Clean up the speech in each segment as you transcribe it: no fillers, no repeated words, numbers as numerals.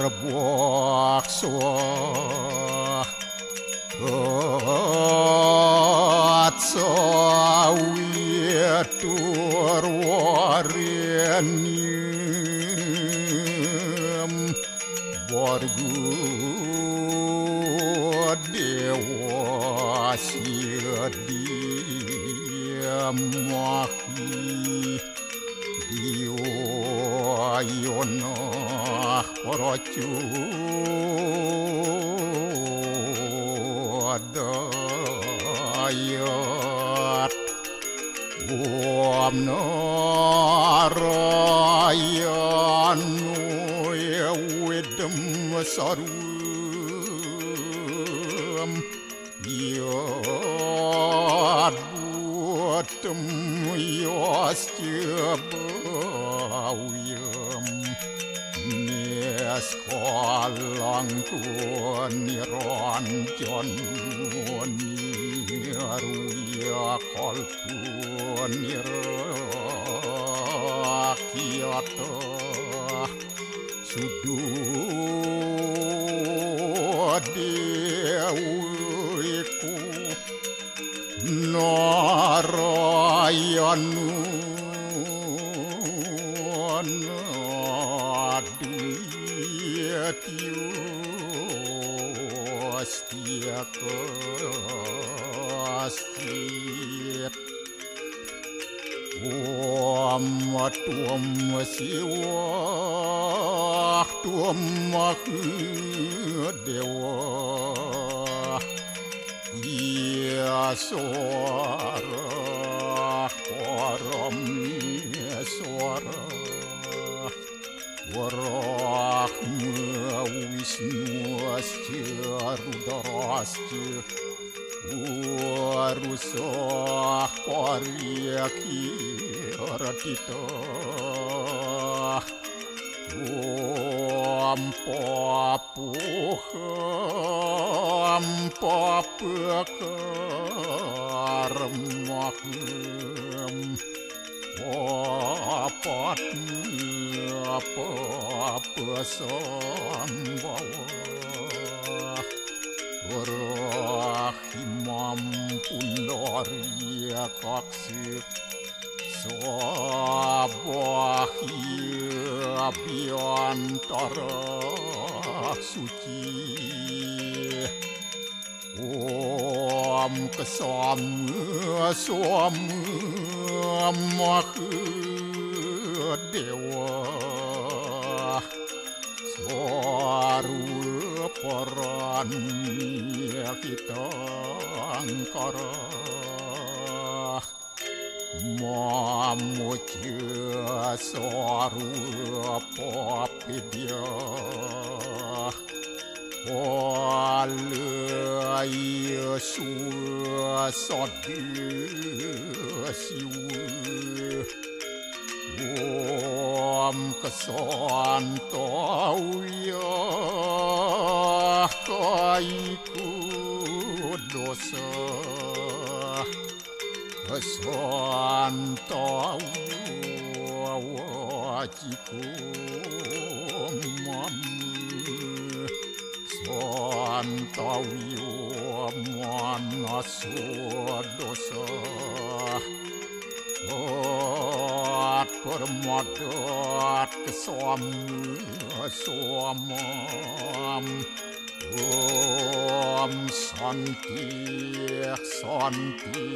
Berbuakso Atsawitur warenyem Borgu dewa sidiamahi Diwayana paracu dayat Om Narayanu Ewidam Sarum Yad Buatam Yastyabawiyam Neskalang Niranjan Niruya Kalpu Nirakyata Sududewiku Narayanu Nadiyatyu Astyakastit Om Tuam Siwa Tuam Dewa Yaswara Param Yaswara Warahma Wisnu Asya Rudrasya Warusah Paryaki Ratita Om Papuham Papakarmaham Papatnya Papasambhawa Rahimam Pundarya Kaksir Sabahya Biantara Suci Om Kesama Sama Mahadewa Swaruparanya kita angkara Mamuja Sarupapidya Walaya Suasadya Siwa Om Kesantauya Kaiku Dosa Kesantauya Wajiku Mamu Santauya Manaswa Dosa Permadat kesamam Om Santi Santi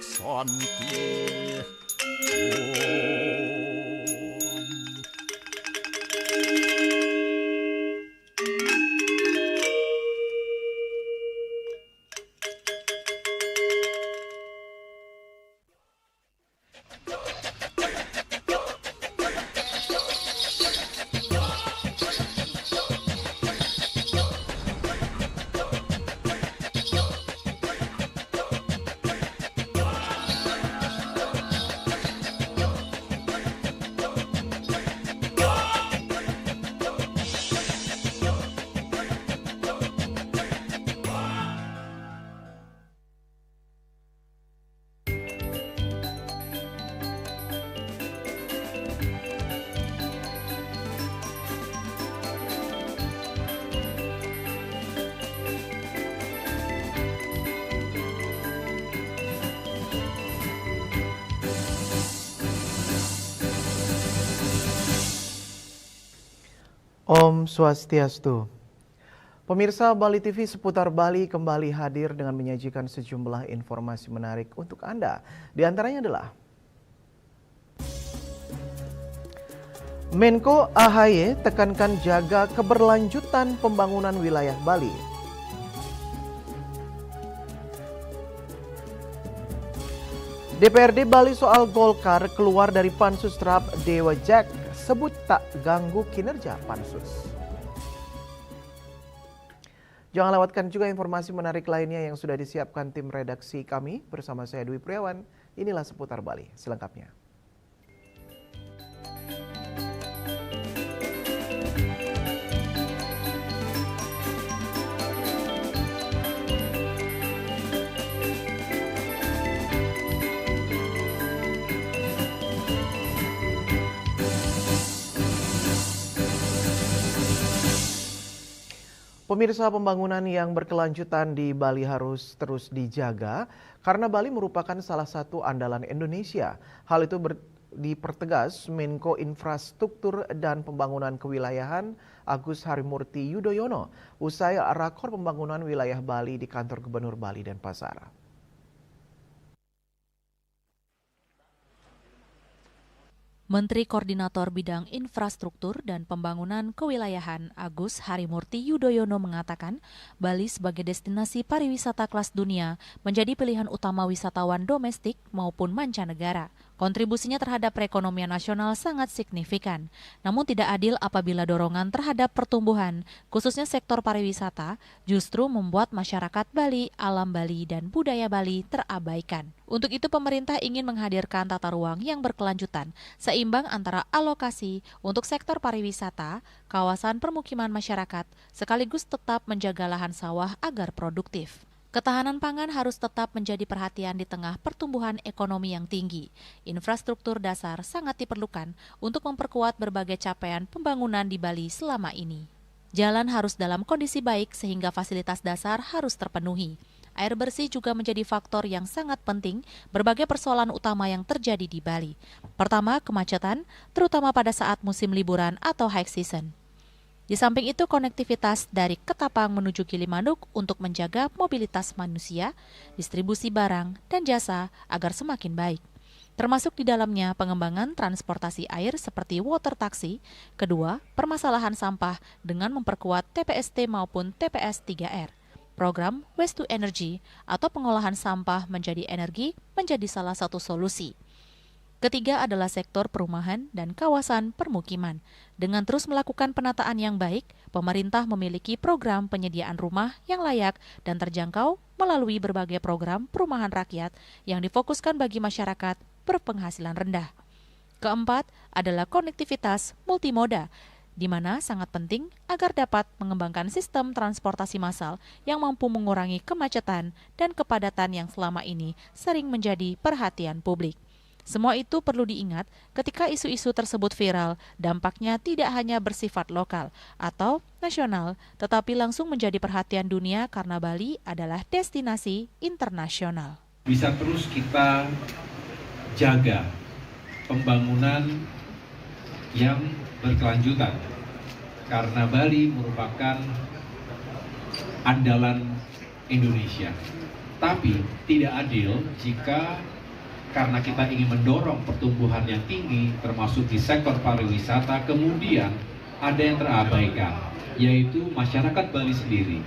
Santi Om Om Swastiastu. Pemirsa Bali TV seputar Bali kembali hadir dengan menyajikan sejumlah informasi menarik untuk Anda. Di antaranya adalah Menko AHY tekankan jaga keberlanjutan pembangunan wilayah Bali. DPRD Bali soal Golkar keluar dari pansus terhadap Dewa Jack, sebut tak ganggu kinerja pansus. Jangan lewatkan juga informasi menarik lainnya yang sudah disiapkan tim redaksi kami bersama saya Dwi Priawan. Inilah seputar Bali selengkapnya. Pemirsa, pembangunan yang berkelanjutan di Bali harus terus dijaga karena Bali merupakan salah satu andalan Indonesia. Hal itu dipertegas Menko Infrastruktur dan Pembangunan Kewilayahan Agus Harimurti Yudhoyono usai rakor pembangunan wilayah Bali di kantor Gubernur Bali Denpasar. Menteri Koordinator Bidang Infrastruktur dan Pembangunan Kewilayahan Agus Harimurti Yudhoyono mengatakan Bali sebagai destinasi pariwisata kelas dunia menjadi pilihan utama wisatawan domestik maupun mancanegara. Kontribusinya terhadap perekonomian nasional sangat signifikan, namun tidak adil apabila dorongan terhadap pertumbuhan, khususnya sektor pariwisata, justru membuat masyarakat Bali, alam Bali, dan budaya Bali terabaikan. Untuk itu pemerintah ingin menghadirkan tata ruang yang berkelanjutan, seimbang antara alokasi untuk sektor pariwisata, kawasan permukiman masyarakat, sekaligus tetap menjaga lahan sawah agar produktif. Ketahanan pangan harus tetap menjadi perhatian di tengah pertumbuhan ekonomi yang tinggi. Infrastruktur dasar sangat diperlukan untuk memperkuat berbagai capaian pembangunan di Bali selama ini. Jalan harus dalam kondisi baik sehingga fasilitas dasar harus terpenuhi. Air bersih juga menjadi faktor yang sangat penting berbagai persoalan utama yang terjadi di Bali. Pertama, kemacetan, terutama pada saat musim liburan atau high season. Di samping itu, konektivitas dari Ketapang menuju Gilimanuk untuk menjaga mobilitas manusia, distribusi barang, dan jasa agar semakin baik. Termasuk di dalamnya pengembangan transportasi air seperti water taxi. Kedua, permasalahan sampah dengan memperkuat TPST maupun TPS 3R. Program Waste to Energy atau pengolahan sampah menjadi energi menjadi salah satu solusi. Ketiga adalah sektor perumahan dan kawasan permukiman. Dengan terus melakukan penataan yang baik, pemerintah memiliki program penyediaan rumah yang layak dan terjangkau melalui berbagai program perumahan rakyat yang difokuskan bagi masyarakat berpenghasilan rendah. Keempat adalah konektivitas multimoda, di mana sangat penting agar dapat mengembangkan sistem transportasi massal yang mampu mengurangi kemacetan dan kepadatan yang selama ini sering menjadi perhatian publik. Semua itu perlu diingat ketika isu-isu tersebut viral, dampaknya tidak hanya bersifat lokal atau nasional, tetapi langsung menjadi perhatian dunia karena Bali adalah destinasi internasional. Bisa terus kita jaga pembangunan yang berkelanjutan, karena Bali merupakan andalan Indonesia. Tapi tidak adil jika karena kita ingin mendorong pertumbuhan yang tinggi, termasuk di sektor pariwisata, kemudian ada yang terabaikan, yaitu masyarakat Bali sendiri,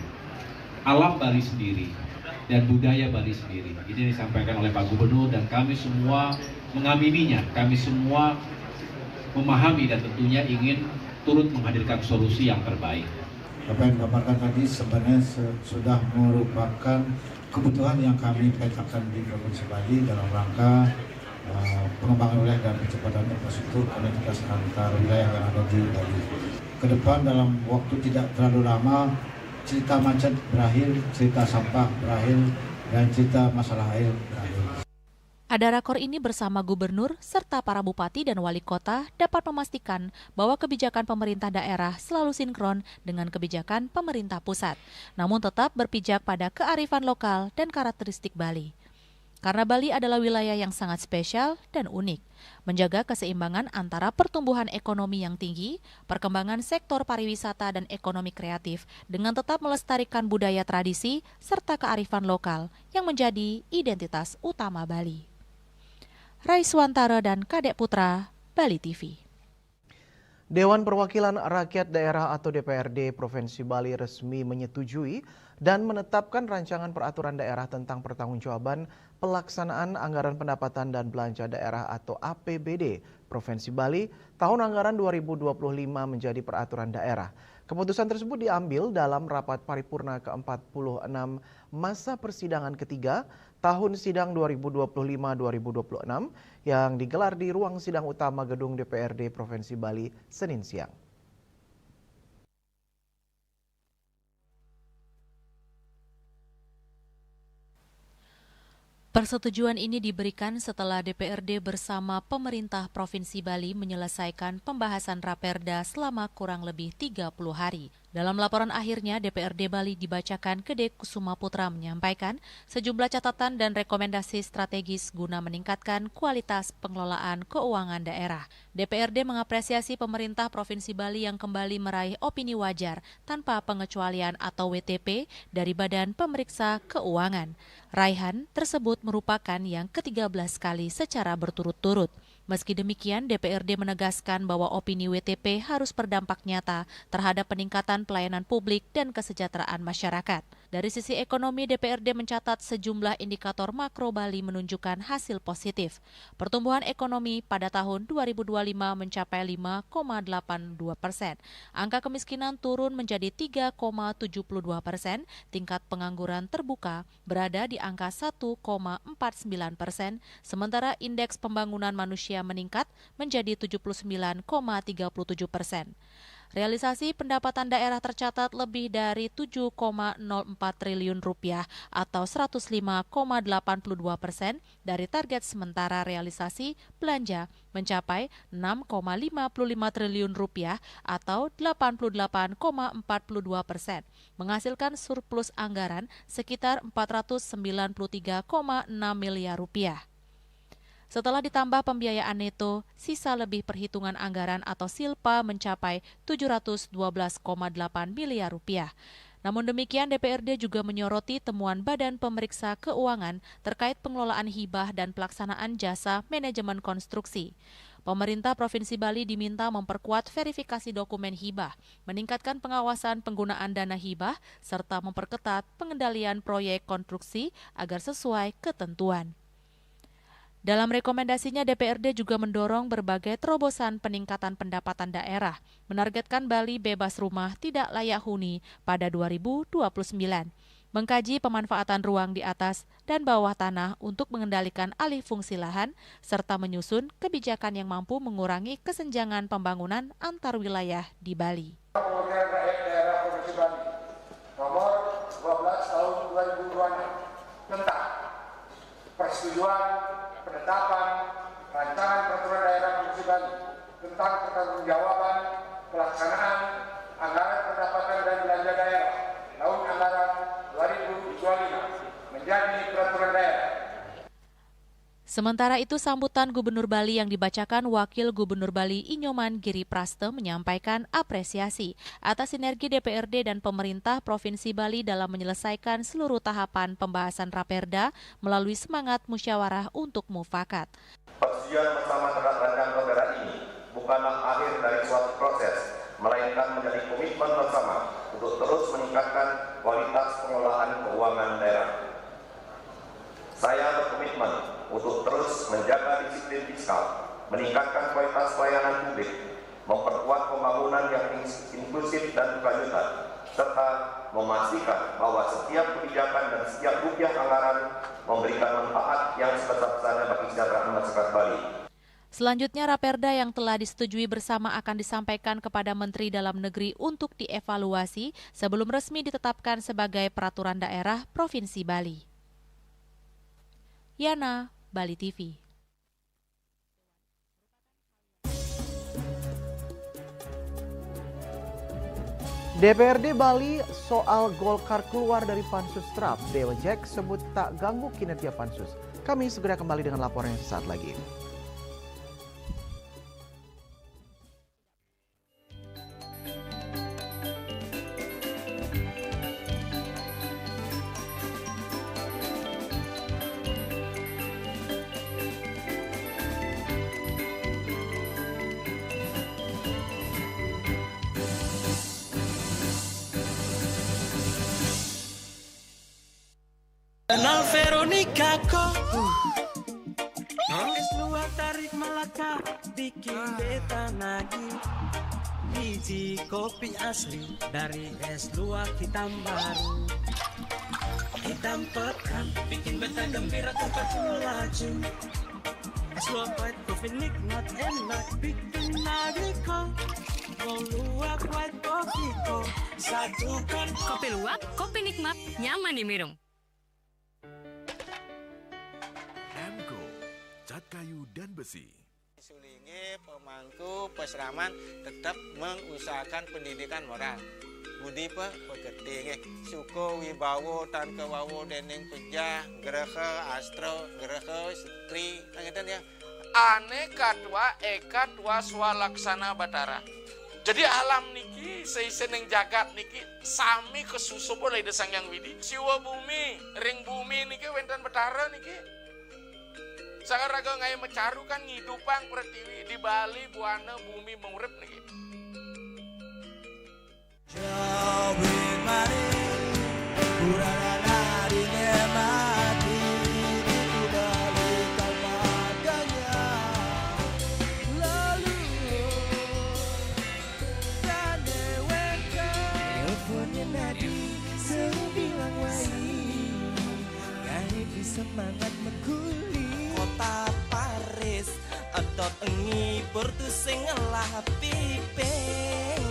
alam Bali sendiri, dan budaya Bali sendiri. Ini disampaikan oleh Pak Gubernur dan kami semua mengamininya, kami semua memahami dan tentunya ingin turut menghadirkan solusi yang terbaik. Apa yang dipaparkan tadi sebenarnya sudah merupakan kebutuhan yang kami petakan di Provinsi Bali dalam rangka pengembangan wilayah dan percepatan infrastruktur konektivitas antar wilayah yang ada di Bali. Kedepan dalam waktu tidak terlalu lama, cerita macet berakhir, cerita sampah berakhir, dan cerita masalah air berakhir. Ada rakor ini bersama gubernur serta para bupati dan wali kota dapat memastikan bahwa kebijakan pemerintah daerah selalu sinkron dengan kebijakan pemerintah pusat, namun tetap berpijak pada kearifan lokal dan karakteristik Bali. karena Bali adalah wilayah yang sangat spesial dan unik. Menjaga keseimbangan antara pertumbuhan ekonomi yang tinggi, perkembangan sektor pariwisata dan ekonomi kreatif dengan tetap melestarikan budaya tradisi serta kearifan lokal yang menjadi identitas utama Bali. Raiswantara dan Kadek Putra, Bali TV. Dewan Perwakilan Rakyat Daerah atau DPRD Provinsi Bali resmi menyetujui dan menetapkan rancangan peraturan daerah tentang pertanggungjawaban pelaksanaan anggaran pendapatan dan belanja daerah atau APBD Provinsi Bali tahun anggaran 2025 menjadi peraturan daerah. Keputusan tersebut diambil dalam rapat paripurna ke-46 masa persidangan ketiga tahun sidang 2025-2026 yang digelar di ruang sidang utama Gedung DPRD Provinsi Bali Senin siang. Persetujuan ini diberikan setelah DPRD bersama pemerintah Provinsi Bali menyelesaikan pembahasan Raperda selama kurang lebih 30 hari. Dalam laporan akhirnya, DPRD Bali dibacakan Kedek Kusuma Putra menyampaikan sejumlah catatan dan rekomendasi strategis guna meningkatkan kualitas pengelolaan keuangan daerah. DPRD mengapresiasi pemerintah Provinsi Bali yang kembali meraih opini wajar tanpa pengecualian atau WTP dari Badan Pemeriksa Keuangan. Raihan tersebut merupakan yang ke-13 kali secara berturut-turut. Meski demikian, DPRD menegaskan bahwa opini WTP harus berdampak nyata terhadap peningkatan pelayanan publik dan kesejahteraan masyarakat. Dari sisi ekonomi, DPRD mencatat sejumlah indikator makro Bali menunjukkan hasil positif. Pertumbuhan ekonomi pada tahun 2025 mencapai 5,82%. Angka kemiskinan turun menjadi 3,72%. Tingkat pengangguran terbuka berada di angka 1,49%. Sementara indeks pembangunan manusia meningkat menjadi 79,37%. Realisasi pendapatan daerah tercatat lebih dari 7,04 triliun rupiah atau 105,82% dari target, sementara realisasi belanja mencapai 6,55 triliun rupiah atau 88,42%, menghasilkan surplus anggaran sekitar 493,6 miliar rupiah. Setelah ditambah pembiayaan neto, sisa lebih perhitungan anggaran atau SILPA mencapai 712,8 miliar rupiah. Namun demikian, DPRD juga menyoroti temuan Badan Pemeriksa Keuangan terkait pengelolaan hibah dan pelaksanaan jasa manajemen konstruksi. Pemerintah Provinsi Bali diminta memperkuat verifikasi dokumen hibah, meningkatkan pengawasan penggunaan dana hibah, serta memperketat pengendalian proyek konstruksi agar sesuai ketentuan. Dalam rekomendasinya, DPRD juga mendorong berbagai terobosan peningkatan pendapatan daerah, menargetkan Bali bebas rumah tidak layak huni pada 2029, mengkaji pemanfaatan ruang di atas dan bawah tanah untuk mengendalikan alih fungsi lahan, serta menyusun kebijakan yang mampu mengurangi kesenjangan pembangunan antar wilayah di Bali. Perwakilan rakyat daerah Provinsi Bali nomor 12 tahun 2026 tentang persetujuan penetapan rancangan peraturan daerah Provinsi Bali tentang pertanggungjawaban pelaksanaan anggaran pendapatan dan belanja daerah tahun anggaran 2025 menjadi peraturan daerah. Sementara itu, sambutan Gubernur Bali yang dibacakan Wakil Gubernur Bali Inyoman Giri Praste menyampaikan apresiasi atas sinergi DPRD dan pemerintah Provinsi Bali dalam menyelesaikan seluruh tahapan pembahasan Raperda melalui semangat musyawarah untuk mufakat. Persetujuan bersama terhadap rancangan Raperda ini bukanlah akhir dari suatu proses, melainkan menjadi komitmen bersama untuk terus meningkatkan kualitas pengelolaan keuangan daerah. Saya berkomitmen untuk terus menjaga disiplin fiskal, meningkatkan kualitas pelayanan publik, memperkuat pembangunan yang inklusif dan berkelanjutan, serta memastikan bahwa setiap kebijakan dan setiap rupiah anggaran memberikan manfaat yang sebesar-besarnya bagi kesejahteraan masyarakat Bali. Selanjutnya, Raperda yang telah disetujui bersama akan disampaikan kepada Menteri Dalam Negeri untuk dievaluasi sebelum resmi ditetapkan sebagai peraturan daerah Provinsi Bali. Yana, Bali TV. DPRD Bali soal Golkar keluar dari Pansus Draft, Dewa Jack sebut tak ganggu kinerja Pansus. Kami segera kembali dengan laporan yang sesaat lagi. Kenal Veronica kok es luar tarik Melaka bikin beta nagih. Biji kopi asli dari es luar hitam baru, hitam pekat bikin beta gembira tempat melaju. Es luar white kopi nikmat enak bikin nagih kok. Mau luwak white kopi kok satukan. Kopi luwak, kopi nikmat, nyaman diminum. Cat kayu dan besi. Sulingi pemangku peseraman tetap mengusahakan pendidikan moral. Budi pekerti suko wibawo tan kewawo dening pejah gereha astro gereha setri ngeten ya. Aneka eka tua swalaksana batara. Jadi alam niki seiseneng jagat niki sami kesusu boleh desang yang widi. Siwa bumi, ring bumi niki wenten batara niki. Sangat raga ngai mecaru kan ngidupang pertiwi di Bali buana bumi mengurip niki. Jawin mari urana dine mati dibalikan padanya. Lalu dan deweka teleponnya nadi seru bilang wai gani semangat mengkuli kota Paris atau engi portu sing lah pipes.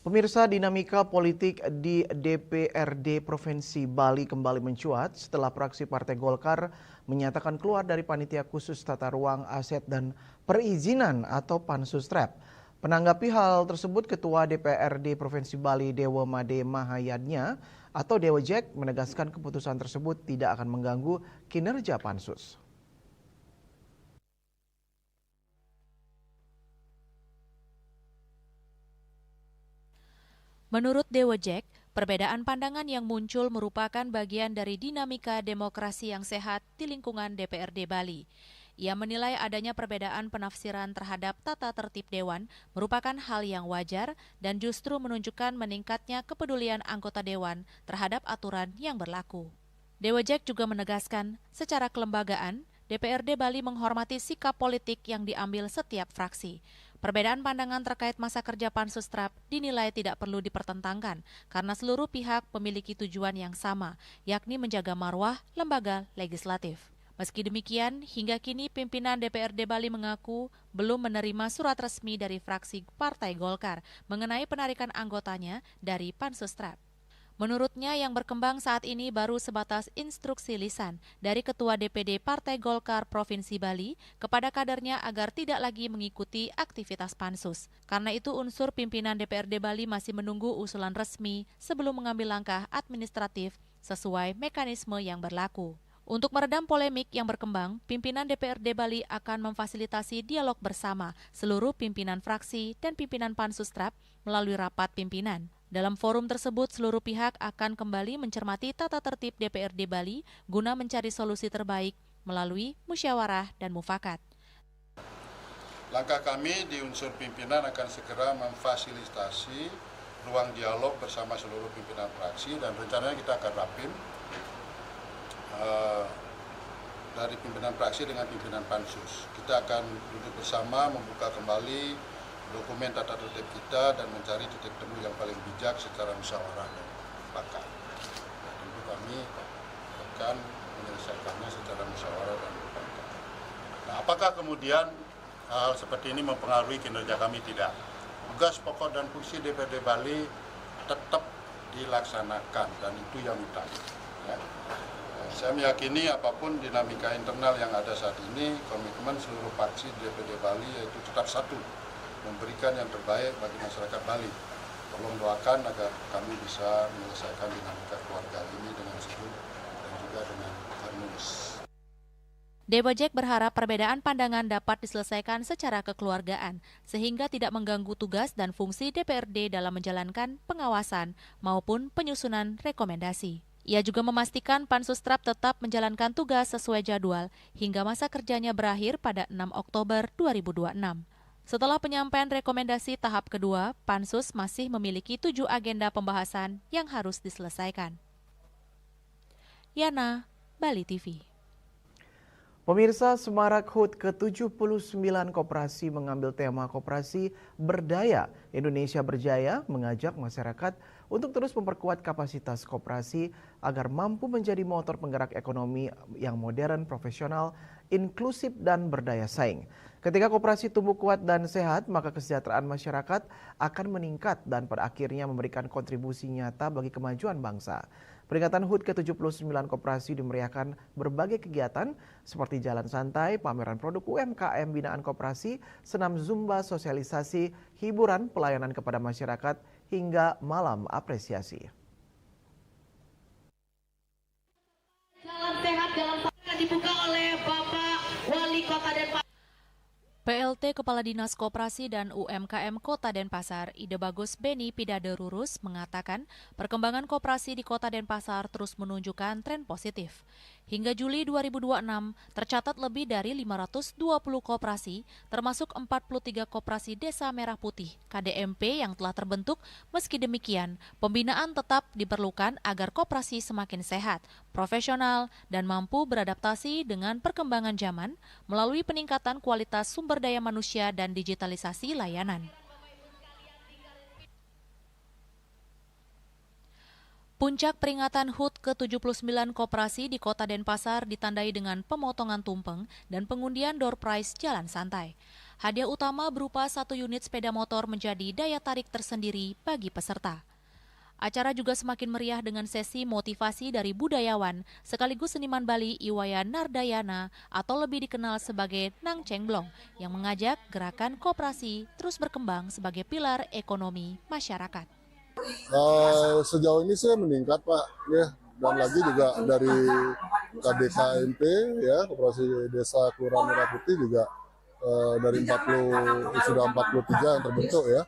Pemirsa, dinamika politik di DPRD Provinsi Bali kembali mencuat setelah fraksi Partai Golkar menyatakan keluar dari Panitia Khusus Tata Ruang, Aset dan Perizinan atau Pansustrap. Menanggapi hal tersebut, Ketua DPRD Provinsi Bali Dewa Made Mahayadnya atau Dewa Jack menegaskan keputusan tersebut tidak akan mengganggu kinerja Pansus. Menurut Dewa Jack, perbedaan pandangan yang muncul merupakan bagian dari dinamika demokrasi yang sehat di lingkungan DPRD Bali. Ia menilai adanya perbedaan penafsiran terhadap tata tertib Dewan merupakan hal yang wajar dan justru menunjukkan meningkatnya kepedulian anggota Dewan terhadap aturan yang berlaku. Dewa Jack juga menegaskan, secara kelembagaan, DPRD Bali menghormati sikap politik yang diambil setiap fraksi. Perbedaan pandangan terkait masa kerja Pansustrap dinilai tidak perlu dipertentangkan karena seluruh pihak memiliki tujuan yang sama, yakni menjaga marwah lembaga legislatif. Meski demikian, hingga kini pimpinan DPRD Bali mengaku belum menerima surat resmi dari fraksi Partai Golkar mengenai penarikan anggotanya dari Pansustrap. Menurutnya yang berkembang saat ini baru sebatas instruksi lisan dari Ketua DPD Partai Golkar Provinsi Bali kepada kadernya agar tidak lagi mengikuti aktivitas pansus. Karena itu unsur pimpinan DPRD Bali masih menunggu usulan resmi sebelum mengambil langkah administratif sesuai mekanisme yang berlaku. Untuk meredam polemik yang berkembang, pimpinan DPRD Bali akan memfasilitasi dialog bersama seluruh pimpinan fraksi dan pimpinan Pansustrap melalui rapat pimpinan. Dalam forum tersebut, seluruh pihak akan kembali mencermati tata tertib DPRD Bali guna mencari solusi terbaik melalui musyawarah dan mufakat. Langkah kami di unsur pimpinan akan segera memfasilitasi ruang dialog bersama seluruh pimpinan fraksi dan rencananya kita akan rapim dari pimpinan fraksi dengan pimpinan pansus. Kita akan duduk bersama membuka kembali dokumen tata tertib kita dan mencari titik temu yang paling bijak secara musyawarah dan mufakat. Tentu kami akan menyelesaikannya secara musyawarah dan mufakat. Nah, apakah kemudian hal seperti ini mempengaruhi kinerja kami? Tidak. Tugas pokok dan fungsi DPRD Bali tetap dilaksanakan dan itu yang utama. Ya. Saya meyakini apapun dinamika internal yang ada saat ini, komitmen seluruh fraksi DPRD Bali yaitu tetap satu, memberikan yang terbaik bagi masyarakat Bali. Tolong doakan agar kami bisa menyelesaikan dinamika keluarga ini dengan sejuk dan juga dengan harmonis. Debojek berharap perbedaan pandangan dapat diselesaikan secara kekeluargaan, sehingga tidak mengganggu tugas dan fungsi DPRD dalam menjalankan pengawasan maupun penyusunan rekomendasi. Ia juga memastikan Pansus TRAP tetap menjalankan tugas sesuai jadwal hingga masa kerjanya berakhir pada 6 Oktober 2026. Setelah penyampaian rekomendasi tahap kedua, Pansus masih memiliki 7 agenda pembahasan yang harus diselesaikan. Yana, Bali TV. Pemirsa, Semarak HUT ke-79 Koperasi mengambil tema Koperasi Berdaya Indonesia Berjaya, mengajak masyarakat untuk terus memperkuat kapasitas koperasi agar mampu menjadi motor penggerak ekonomi yang modern, profesional, inklusif, dan berdaya saing. Ketika koperasi tumbuh kuat dan sehat, maka kesejahteraan masyarakat akan meningkat dan pada akhirnya memberikan kontribusi nyata bagi kemajuan bangsa. Peringatan HUT ke-79 Koperasi dimeriahkan berbagai kegiatan seperti jalan santai, pameran produk UMKM binaan koperasi, senam zumba, sosialisasi, hiburan, pelayanan kepada masyarakat, hingga malam apresiasi. Jalan sehat, jalan santai dibuka oleh Bapak Wali Kota Denpasar. PLT Kepala Dinas Koperasi dan UMKM Kota Denpasar, Ide Bagus Beni Pidade Rurus, mengatakan perkembangan koperasi di Kota Denpasar terus menunjukkan tren positif. Hingga Juli 2026, tercatat lebih dari 520 koperasi, termasuk 43 koperasi Desa Merah Putih, KDMP yang telah terbentuk. Meski demikian, pembinaan tetap diperlukan agar koperasi semakin sehat, profesional, dan mampu beradaptasi dengan perkembangan zaman melalui peningkatan kualitas sumber daya manusia dan digitalisasi layanan. Puncak peringatan HUT ke-79 Koperasi di Kota Denpasar ditandai dengan pemotongan tumpeng dan pengundian door prize jalan santai. Hadiah utama berupa 1 unit sepeda motor menjadi daya tarik tersendiri bagi peserta. Acara juga semakin meriah dengan sesi motivasi dari budayawan sekaligus seniman Bali Iwayan Nardayana atau lebih dikenal sebagai Nang Cengblong yang mengajak gerakan koperasi terus berkembang sebagai pilar ekonomi masyarakat. Sejauh ini sih meningkat Pak, ya, dan lagi juga dari KDKMP ya, Koperasi Desa Kelurahan Merah Putih juga dari 40 sudah 43 yang terbentuk ya.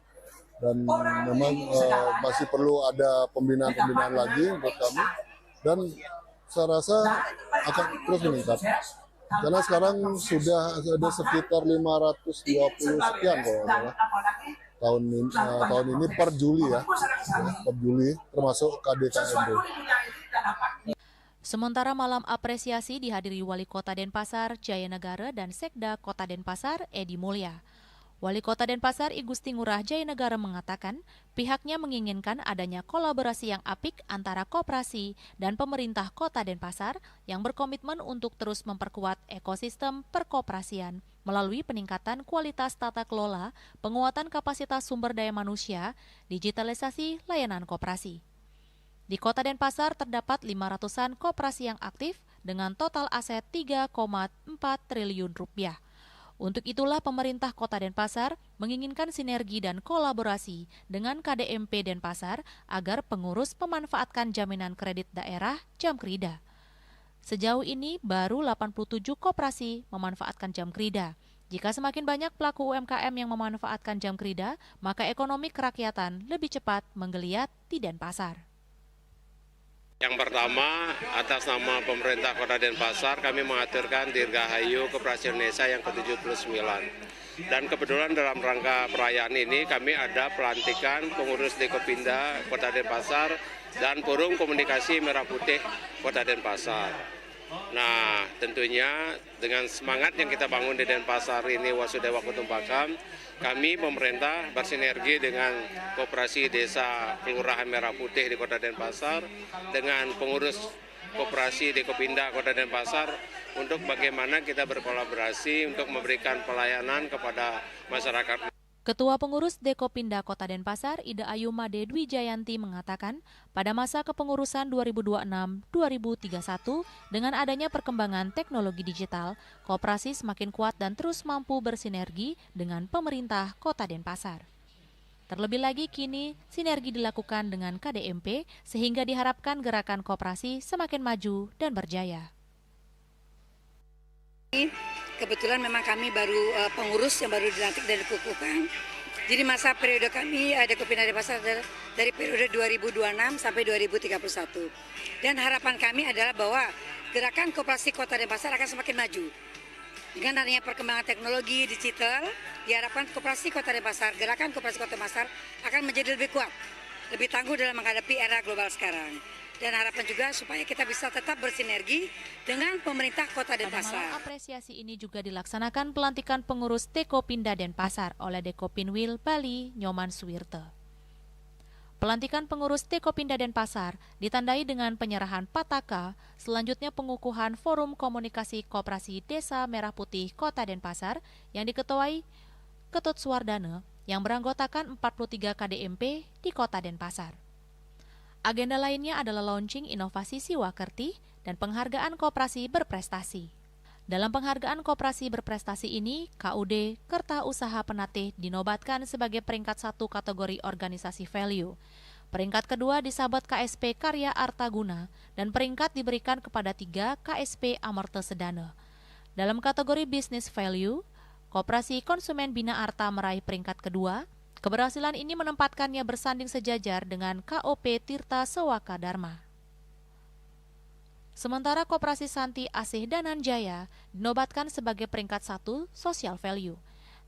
Dan memang masih perlu ada pembinaan lagi untuk kami dan saya rasa akan terus meningkat karena sekarang sudah ada sekitar 520 sekian kalau salah tahun ini per Juli ya, per Juli termasuk KDKMB. Sementara malam apresiasi dihadiri Wali Kota Denpasar, Jaya Negara, dan Sekda Kota Denpasar, Edi Mulya. Wali Kota Denpasar, I Gusti Ngurah Jaya Negara mengatakan pihaknya menginginkan adanya kolaborasi yang apik antara koperasi dan pemerintah Kota Denpasar yang berkomitmen untuk terus memperkuat ekosistem perkoperasian melalui peningkatan kualitas tata kelola, penguatan kapasitas sumber daya manusia, digitalisasi layanan koperasi. Di Kota Denpasar terdapat 500-an koperasi yang aktif dengan total aset 3,4 triliun rupiah. Untuk itulah pemerintah Kota Denpasar menginginkan sinergi dan kolaborasi dengan KDMP Denpasar agar pengurus memanfaatkan jaminan kredit daerah Jamkrida. Sejauh ini baru 87 koperasi memanfaatkan Jamkrida. Jika semakin banyak pelaku UMKM yang memanfaatkan Jamkrida, maka ekonomi kerakyatan lebih cepat menggeliat di Denpasar. Yang pertama, atas nama pemerintah Kota Denpasar, kami mengaturkan Dirgahayu Koperasi Indonesia yang ke-79. Dan kebetulan dalam rangka perayaan ini kami ada pelantikan pengurus Dekopinda Kota Denpasar dan Forum Komunikasi Merah Putih Kota Denpasar. Nah, tentunya dengan semangat yang kita bangun di Denpasar ini Wasudewa Kutumpakam, kami pemerintah bersinergi dengan Koperasi Desa Kelurahan Merah Putih di Kota Denpasar dengan pengurus Koperasi Dekopinda Kota Denpasar untuk bagaimana kita berkolaborasi untuk memberikan pelayanan kepada masyarakat. Ketua Pengurus Dekopinda Kota Denpasar, Ida Ayumade Dwi Jayanti mengatakan, pada masa kepengurusan 2026-2031, dengan adanya perkembangan teknologi digital, koperasi semakin kuat dan terus mampu bersinergi dengan pemerintah Kota Denpasar. Terlebih lagi kini sinergi dilakukan dengan KDMP sehingga diharapkan gerakan koperasi semakin maju dan berjaya. Kebetulan memang kami baru pengurus yang baru dilantik dan dikukuhkan. Jadi masa periode kami Dekopinda Denpasar dari periode 2026 sampai 2031. Dan harapan kami adalah bahwa gerakan koperasi Kota Denpasar akan semakin maju. Dengan adanya perkembangan teknologi digital, diharapkan koperasi Kota Denpasar, gerakan koperasi Kota Denpasar akan menjadi lebih kuat, lebih tangguh dalam menghadapi era global sekarang. Dan harapan juga supaya kita bisa tetap bersinergi dengan pemerintah Kota Denpasar. Pada malam apresiasi ini juga dilaksanakan pelantikan pengurus Dekopinda Denpasar oleh Dekopinwil Bali Nyoman Suwirte. Pelantikan pengurus Dekopinda Denpasar ditandai dengan penyerahan pataka, selanjutnya pengukuhan Forum Komunikasi Koperasi Desa Merah Putih Kota Denpasar yang diketuai Ketut Suwardana yang beranggotakan 43 KDMP di Kota Denpasar. Agenda lainnya adalah launching inovasi Siwakerti dan penghargaan koperasi berprestasi. Dalam penghargaan koperasi berprestasi ini, KUD Kerta Usaha Penatih dinobatkan sebagai peringkat 1 kategori organisasi value. Peringkat kedua disabet KSP Karya Artaguna dan peringkat diberikan kepada 3 KSP Amarta Sedana. Dalam kategori Business Value, Koperasi Konsumen Bina Arta meraih peringkat kedua. Keberhasilan ini menempatkannya bersanding sejajar dengan KOP Tirta Sewaka Dharma. Sementara Koperasi Santi Asih Dananjaya dinobatkan sebagai peringkat 1 Social Value.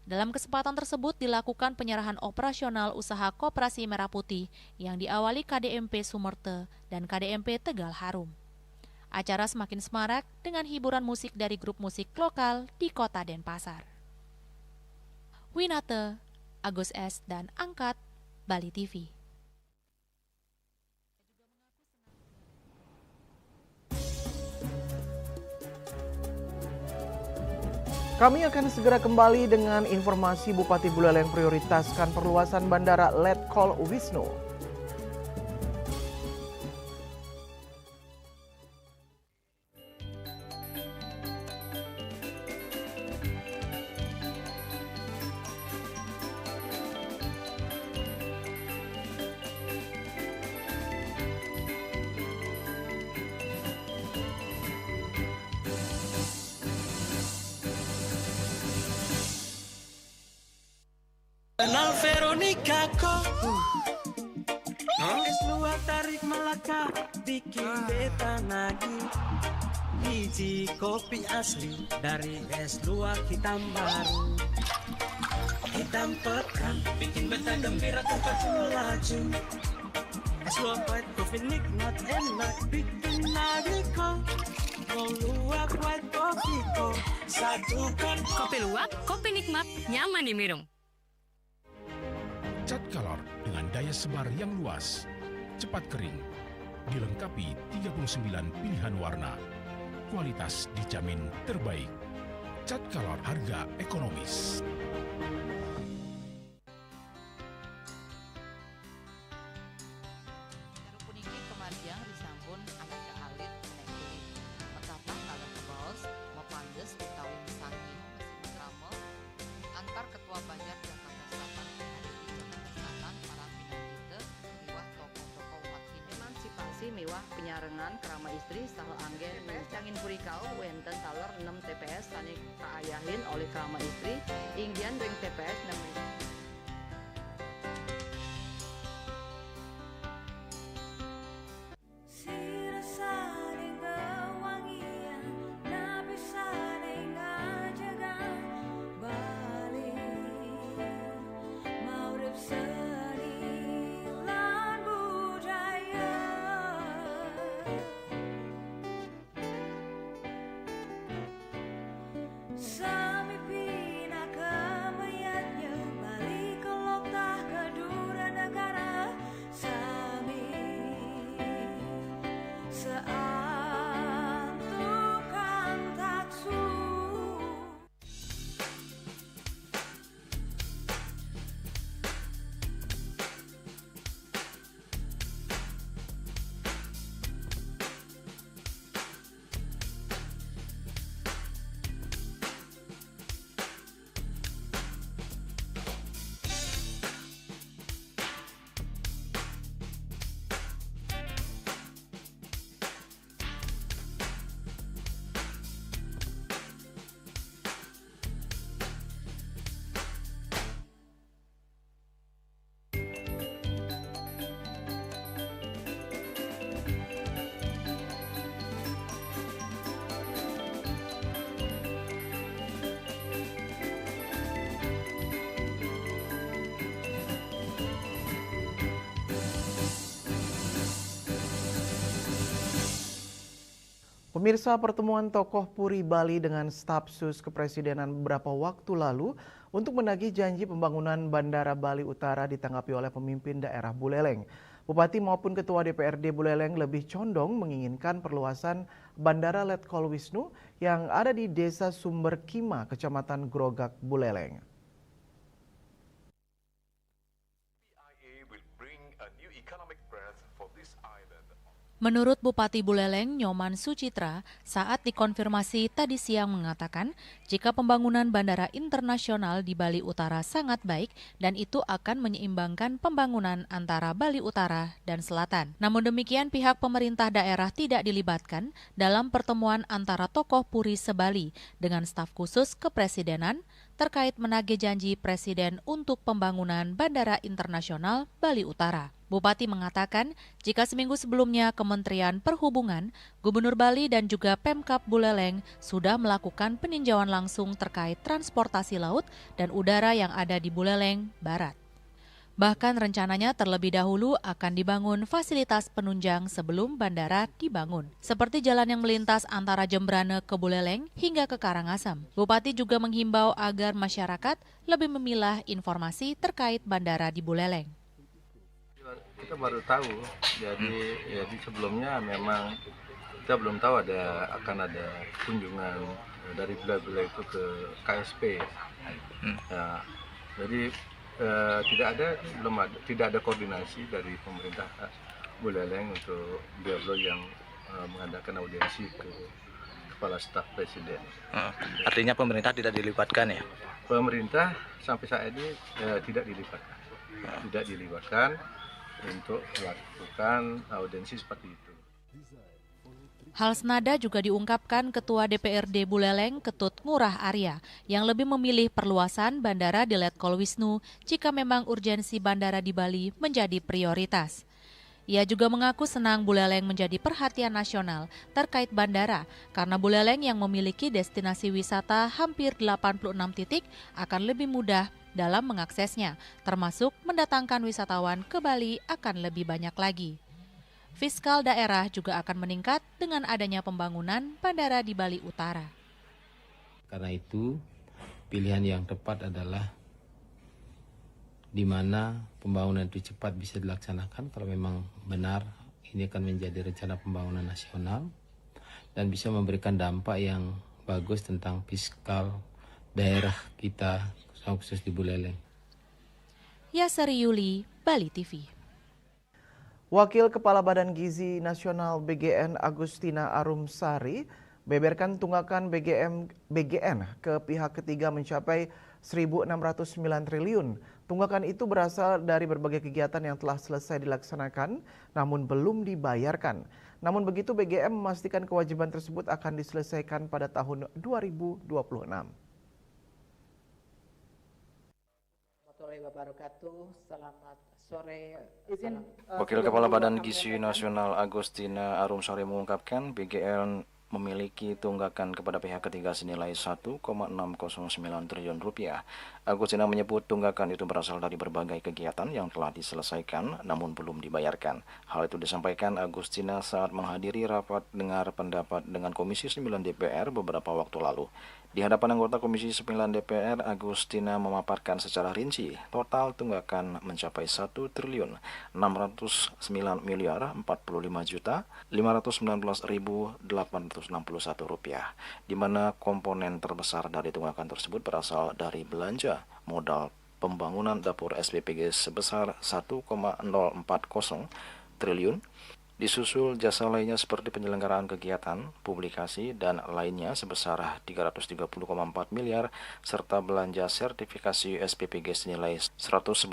Dalam kesempatan tersebut dilakukan penyerahan operasional usaha Koperasi Merah Putih yang diawali KDMP Sumerte dan KDMP Tegal Harum. Acara semakin semarak dengan hiburan musik dari grup musik lokal di Kota Denpasar. Winate, Agus S. dan Angkat, Bali TV. Kami akan segera kembali dengan informasi Bupati Buleleng prioritaskan perluasan Bandara Letkol Wisnu. Kenal Veronica kok es luar tarik Melaka bikin beta nagih. Biji kopi asli dari es luar hitam baru. Hitam pekat bikin beta gembira tanpa laju. Es luar white coffee nikmat enak bikin nagih kok. Mau luwak white coffee kok satukan. Kopi luwak, kopi nikmat, nyaman diminum. Cat Color dengan daya sebar yang luas, cepat kering, dilengkapi 39 pilihan warna, kualitas dijamin terbaik. Cat Color harga ekonomis. Mewah penyarengan kerama istri saha anggen cangin purikau wenten taler 6 TPS tani kaayahin oleh kerama istri inggian ring TPS 6. Bali Pemirsa, pertemuan tokoh Puri Bali dengan staf sus kepresidenan beberapa waktu lalu untuk menagih janji pembangunan Bandara Bali Utara ditanggapi oleh pemimpin daerah Buleleng. Bupati maupun Ketua DPRD Buleleng lebih condong menginginkan perluasan Bandara Letkol Wisnu yang ada di Desa Sumber Kima, Kecamatan Grogak, Buleleng. Menurut Bupati Buleleng, Nyoman Sucitra, saat dikonfirmasi tadi siang mengatakan jika pembangunan bandara internasional di Bali Utara sangat baik dan itu akan menyeimbangkan pembangunan antara Bali Utara dan Selatan. Namun demikian pihak pemerintah daerah tidak dilibatkan dalam pertemuan antara tokoh Puri se-Bali dengan staf khusus kepresidenan terkait menagih janji Presiden untuk pembangunan Bandara Internasional Bali Utara. Bupati mengatakan jika seminggu sebelumnya Kementerian Perhubungan, Gubernur Bali dan juga Pemkab Buleleng sudah melakukan peninjauan langsung terkait transportasi laut dan udara yang ada di Buleleng Barat. Bahkan rencananya terlebih dahulu akan dibangun fasilitas penunjang sebelum bandara dibangun, seperti jalan yang melintas antara Jembrane ke Buleleng hingga ke Karangasem. Bupati juga menghimbau agar masyarakat lebih memilah informasi terkait bandara di Buleleng. Kita baru tahu, jadi sebelumnya memang kita belum tahu akan ada kunjungan dari bela-bela itu ke KSP. Ya, jadi tidak ada koordinasi dari pemerintah Buleleng untuk beliau yang mengadakan audiensi ke Kepala Staf Presiden. Artinya pemerintah tidak dilibatkan ya? Pemerintah sampai saat ini tidak dilibatkan untuk melakukan audiensi seperti itu. Hal senada juga diungkapkan Ketua DPRD Buleleng Ketut Ngurah Arya yang lebih memilih perluasan bandara di Letkol Wisnu jika memang urgensi bandara di Bali menjadi prioritas. Ia juga mengaku senang Buleleng menjadi perhatian nasional terkait bandara karena Buleleng yang memiliki destinasi wisata hampir 86 titik akan lebih mudah dalam mengaksesnya, termasuk mendatangkan wisatawan ke Bali akan lebih banyak lagi. Fiskal daerah juga akan meningkat dengan adanya pembangunan bandara di Bali Utara. Karena itu, pilihan yang tepat adalah di mana pembangunan itu cepat bisa dilaksanakan kalau memang benar ini akan menjadi rencana pembangunan nasional dan bisa memberikan dampak yang bagus tentang fiskal daerah kita, khusus di Buleleng. Yasari Yuli, Bali TV. Wakil Kepala Badan Gizi Nasional BGN Agustina Arumsari beberkan tunggakan BGN ke pihak ketiga mencapai 1.609 triliun. Tunggakan itu berasal dari berbagai kegiatan yang telah selesai dilaksanakan namun belum dibayarkan. Namun begitu BGM memastikan kewajiban tersebut akan diselesaikan pada tahun 2026. Selamat sore. Wakil Kepala Badan Gizi Nasional Agustina Arumsari mengungkapkan BGN memiliki tunggakan kepada pihak ketiga senilai 1,609 triliun rupiah. Agustina menyebut tunggakan itu berasal dari berbagai kegiatan yang telah diselesaikan namun belum dibayarkan. Hal itu disampaikan Agustina saat menghadiri rapat dengar pendapat dengan Komisi 9 DPR beberapa waktu lalu. Di hadapan anggota Komisi 9 DPR, Agustina memaparkan secara rinci total tunggakan mencapai 1.609.045.519.861 rupiah, di mana komponen terbesar dari tunggakan tersebut berasal dari belanja modal pembangunan dapur SPPG sebesar 1,040 triliun, disusul jasa lainnya seperti penyelenggaraan kegiatan, publikasi, dan lainnya sebesar 330,4 miliar, serta belanja sertifikasi SPPG senilai 111,6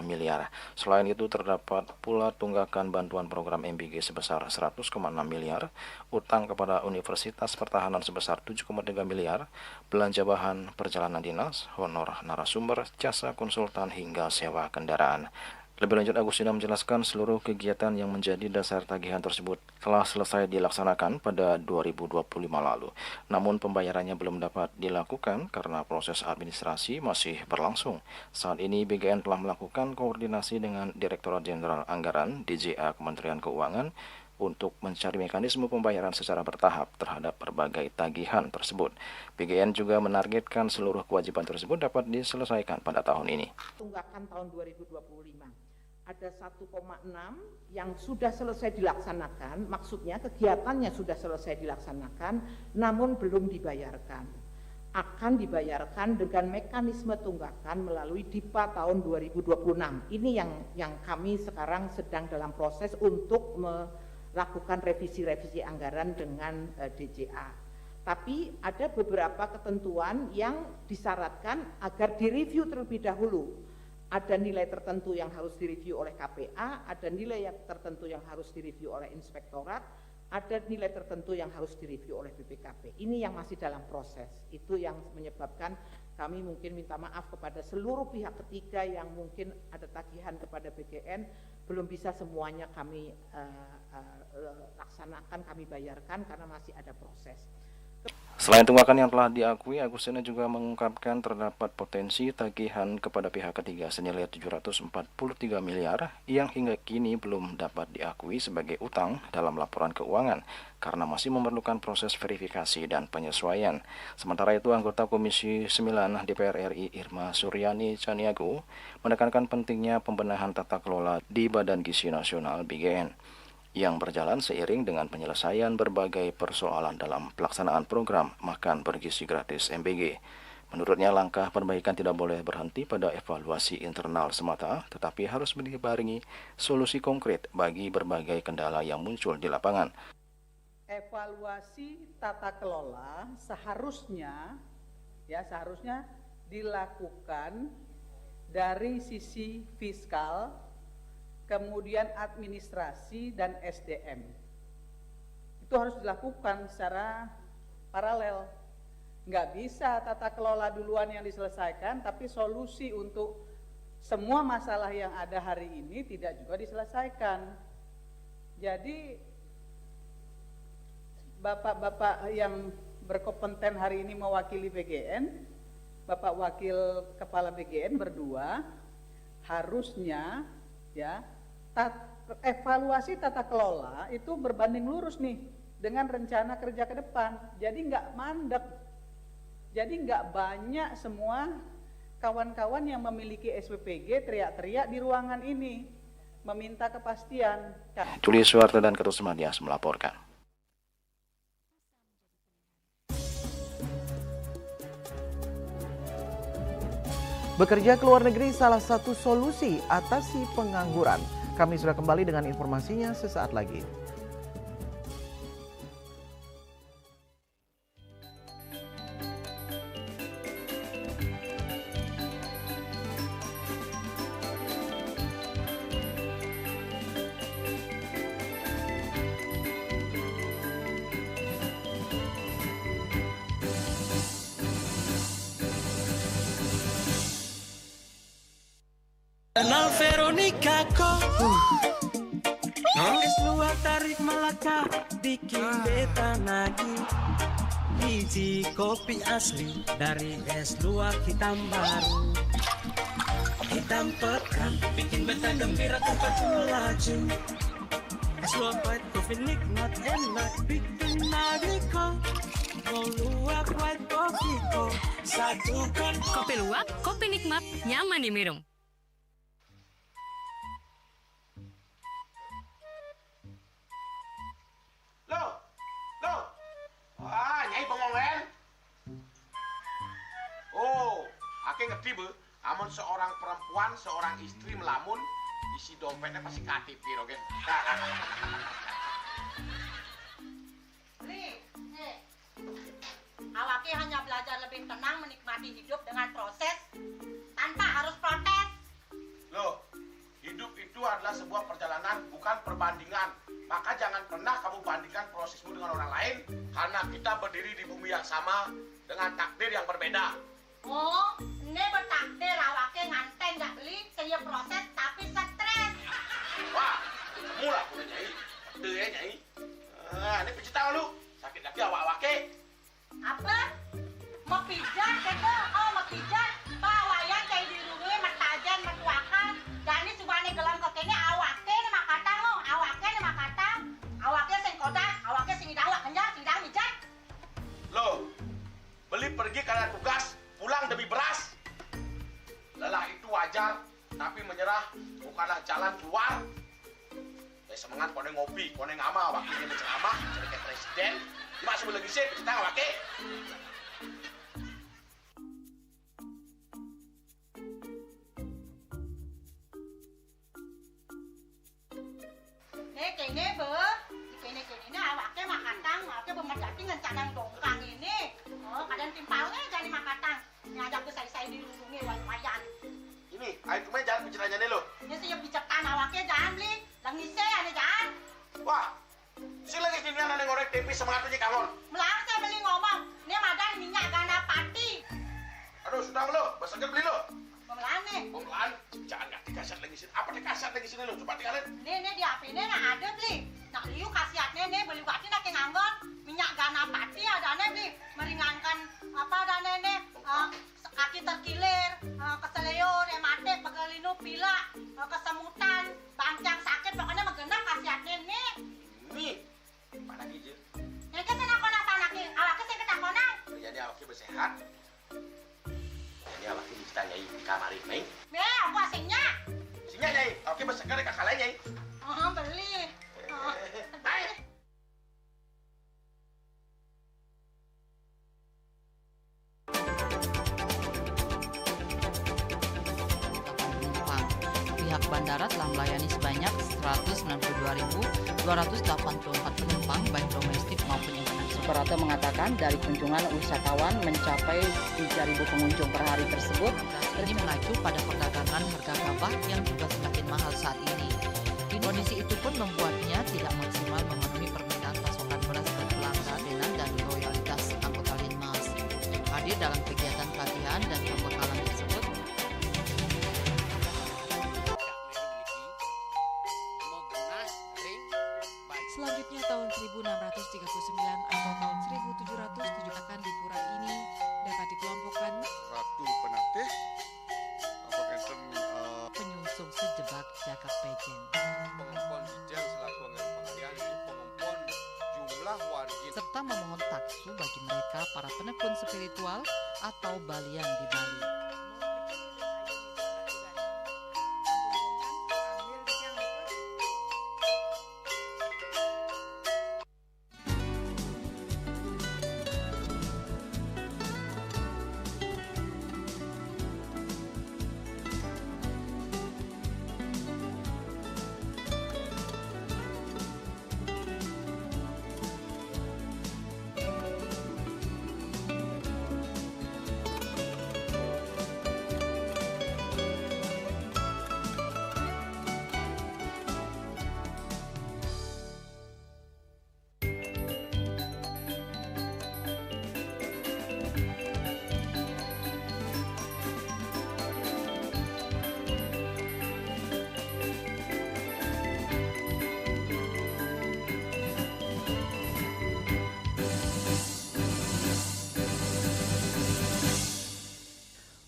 miliar. Selain itu terdapat pula tunggakan bantuan program MBG sebesar 100,6 miliar, utang kepada Universitas Pertahanan sebesar 7,3 miliar, belanja bahan perjalanan dinas, honor narasumber, jasa konsultan hingga sewa kendaraan. Lebih lanjut, Agustina menjelaskan seluruh kegiatan yang menjadi dasar tagihan tersebut telah selesai dilaksanakan pada 2025 lalu. Namun pembayarannya belum dapat dilakukan karena proses administrasi masih berlangsung. Saat ini BGN telah melakukan koordinasi dengan Direktorat Jenderal Anggaran DJA Kementerian Keuangan untuk mencari mekanisme pembayaran secara bertahap terhadap berbagai tagihan tersebut. BGN juga menargetkan seluruh kewajiban tersebut dapat diselesaikan pada tahun ini. Tunggakan tahun 2025 ada 1,6 yang sudah selesai dilaksanakan, maksudnya kegiatannya sudah selesai dilaksanakan, namun belum dibayarkan. Akan dibayarkan dengan mekanisme tunggakan melalui DIPA tahun 2026. Ini yang kami sekarang sedang dalam proses untuk melakukan revisi-revisi anggaran dengan DJA. Tapi ada beberapa ketentuan yang disyaratkan agar direview terlebih dahulu. Ada nilai tertentu yang harus direview oleh KPA, ada nilai yang tertentu yang harus direview oleh inspektorat, ada nilai tertentu yang harus direview oleh BPKP. Ini yang masih dalam proses. Itu yang menyebabkan kami mungkin minta maaf kepada seluruh pihak ketiga yang mungkin ada tagihan kepada BGN, belum bisa semuanya kami laksanakan, kami bayarkan karena masih ada proses. Selain tunggakan yang telah diakui, Agustina juga mengungkapkan terdapat potensi tagihan kepada pihak ketiga senilai 743 miliar yang hingga kini belum dapat diakui sebagai utang dalam laporan keuangan karena masih memerlukan proses verifikasi dan penyesuaian. Sementara itu, anggota Komisi 9 DPR RI Irma Suryani Caniago menekankan pentingnya pembenahan tata kelola di Badan Gizi Nasional BGN yang berjalan seiring dengan penyelesaian berbagai persoalan dalam pelaksanaan program Makan Bergizi Gratis MBG. Menurutnya, langkah perbaikan tidak boleh berhenti pada evaluasi internal semata, tetapi harus dibarengi solusi konkret bagi berbagai kendala yang muncul di lapangan. Evaluasi tata kelola seharusnya dilakukan dari sisi fiskal, kemudian administrasi dan SDM. Itu harus dilakukan secara paralel. Nggak bisa tata kelola duluan yang diselesaikan, tapi solusi untuk semua masalah yang ada hari ini tidak juga diselesaikan. Jadi, bapak-bapak yang berkompeten hari ini mewakili BGN, Bapak Wakil Kepala BGN berdua, harusnya evaluasi tata kelola itu berbanding lurus nih dengan rencana kerja ke depan. Jadi nggak mandek. Jadi nggak banyak semua kawan-kawan yang memiliki SPPG teriak-teriak di ruangan ini meminta kepastian. Juli Suwarto dan Ketut Semadias melaporkan. Bekerja ke luar negeri salah satu solusi atasi pengangguran. Kami sudah kembali dengan informasinya sesaat lagi. Kenal Veronica kok es luar tarik Malaka bikin beta nagih. Biji kopi asli dari es luar hitam baru. Hitam pekat bikin beta gembira tempat melaju. Es luar white coffee nikmat enak bikin nagih kok. Mau luar white coffee kok satukan. Kopi luwak, kopi nikmat, nyaman diminum. Nyai pengongen. Oh, ake ngerti be. Amun seorang perempuan, seorang istri melamun, isi dompetnya pasti KTP, oke? Awake hanya belajar lebih tenang menikmati hidup dengan proses tanpa harus protes. Loh, hidup itu adalah sebuah perjalanan, bukan perbandingan. Maka jangan pernah kamu bandingkan prosesmu dengan orang lain, karena kita berdiri di bumi yang sama dengan takdir yang berbeda. Oh, ini bertakdir awake nganten gak beli, saya proses tapi stres. Wah, mulai udah Nyai. Takdir ya Nyai. Ini pijit tangan lu, sakit lagi awak-awake. Apa? Mau pijat keko? Oh, mau pijat. Pak wayan kayak dirungi metajan metuakan. Jadi subane gelang kokene awake nih makata lo, awake nih makata. Awake belajar, tapi menyerah bukanlah jalan keluar. Semangat kone ngopi, kone ngama, wakilnya menceramah, jadi kayak presiden. Cuma sebelum lagi sih, kita nggak pakai. Kene be, kene awake makatang, awake bemedati ngan cadang dongkang ini. Oh, kadang timpalnya jadi makatang. Ngajak ke saya dilindungi wayan. Ini, ayo kemarin jangan bicaranya nih lo. Ya siap bicarkan awake jangan beli, langise ane jangan. Wah, si lagi sini ane ngorek TV semangatnya kangon. Melang saya beli ngomong, ini madan minyak gana pati. Aduh, sudah lo, basahkan beli lo. Pemelan nih. Pemelan, jangan nggak dikasat lagi sini. Apa dikasat lagi sini lo? Coba tinggalin. Nih di HP ini nak ada beli. Nak liu khasiatnya nih beli waktu nak nganggon minyak gana pati ada nih beli meringankan apa ada nih kaki terkilir, keseleyor, emate, pegelinu, pilak, kesemutan, bangcang sakit pokoknya menggenap khasiatnya nih. Nih, mana gijil? Yang ke sana kona panaki, awaknya saya kena kona. Jadi awaknya bersehat. Ini awaknya kita nyai di kamar ini. Aku asingnya. Asingnya nyai, awaknya bersehat kakak lain nyai. Beli. Baik. Pihak bandara telah melayani sebanyak 192.284 penumpang baik domestik maupun internasional. Suprapto mengatakan dari kunjungan wisatawan mencapai 3.000 pengunjung per hari tersebut. Ini mengacu pada perdagangan harga gabah yang juga semakin mahal saat ini. Kondisi itu pun membuatnya tidak maksimal memenuhi permintaan pasokan beras ke pelanggan Denan dan loyalitas anggota Linmas. Hadir dalam kegiatan pelatihan dan pembekalan tersebut. Selanjutnya tahun 1639 atau tahun 1707 akan di pura ini dapat dikelompokkan Ratu Penatih, penyungsung sejebak Jakab Pejen. Pengempon Dijeng selaku anggaran pengalian ini pengempon jumlah warga serta memohon taksu bagi mereka para penekun spiritual atau balian di Bali.